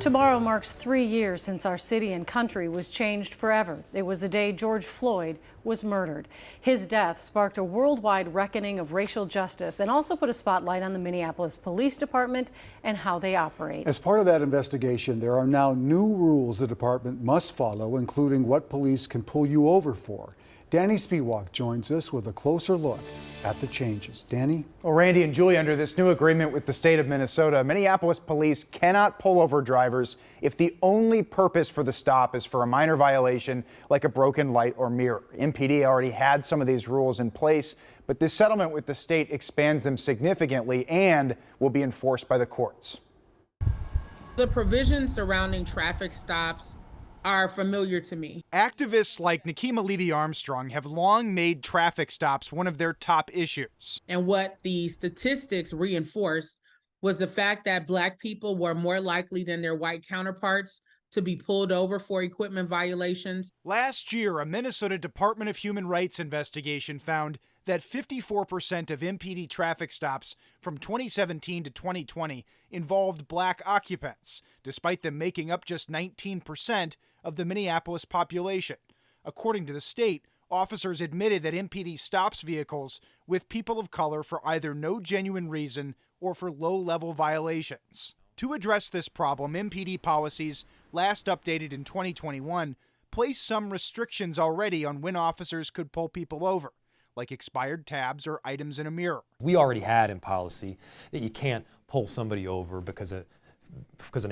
Tomorrow marks 3 years since our city and country was changed forever. It was the day George Floyd was murdered. His death sparked a worldwide reckoning of racial justice and also put a spotlight on the Minneapolis Police Department and how they operate. As part of that investigation, there are now new rules the department must follow, including what police can pull you over for. Danny Spiewak joins us with a closer look at the changes. Danny? Well, Randy and Julie, under this new agreement with the state of Minnesota, Minneapolis police cannot pull over drivers if the only purpose for the stop is for a minor violation like a broken light or mirror. MPD already had some of these rules in place, but this settlement with the state expands them significantly and will be enforced by the courts. The provisions surrounding traffic stops are familiar to me. Activists like Nikema Levy-Armstrong have long made traffic stops one of their top issues. And what the statistics reinforced was the fact that Black people were more likely than their white counterparts to be pulled over for equipment violations. Last year, a Minnesota Department of Human Rights investigation found that 54% of MPD traffic stops from 2017 to 2020 involved Black occupants, despite them making up just 19% of the Minneapolis population. According to the state, officers admitted that MPD stops vehicles with people of color for either no genuine reason or for low-level violations. To address this problem, MPD policies, last updated in 2021, place some restrictions already on when officers could pull people over, like expired tabs or items in a mirror. We already had in policy that you can't pull somebody over because an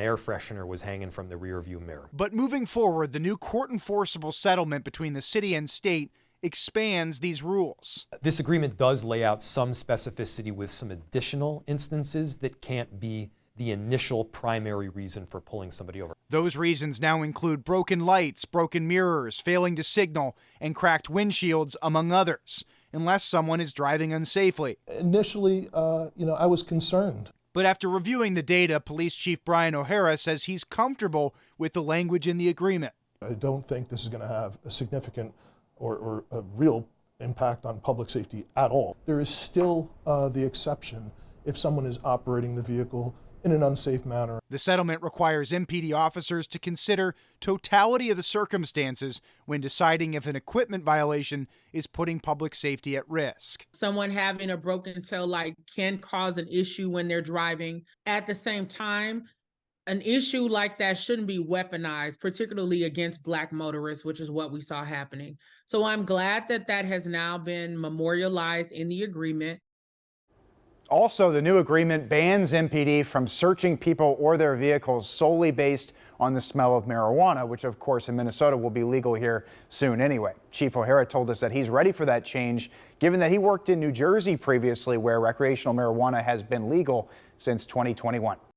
air freshener was hanging from the rear view mirror. But moving forward, the new court-enforceable settlement between the city and state expands these rules. This agreement does lay out some specificity with some additional instances that can't be the initial primary reason for pulling somebody over. Those reasons now include broken lights, broken mirrors, failing to signal, and cracked windshields, among others, unless someone is driving unsafely. Initially, I was concerned. But after reviewing the data, Police Chief Brian O'Hara says he's comfortable with the language in the agreement. I don't think this is going to have a significant or a real impact on public safety at all. There is still the exception if someone is operating the vehicle in an unsafe manner. The settlement requires MPD officers to consider totality of the circumstances when deciding if an equipment violation is putting public safety at risk. Someone having a broken tail light can cause an issue when they're driving. At the same time, an issue like that shouldn't be weaponized, particularly against Black motorists, which is what we saw happening. So I'm glad that that has now been memorialized in the agreement. Also, the new agreement bans MPD from searching people or their vehicles solely based on the smell of marijuana, which of course in Minnesota will be legal here soon anyway. Chief O'Hara told us that he's ready for that change, given that he worked in New Jersey previously, where recreational marijuana has been legal since 2021.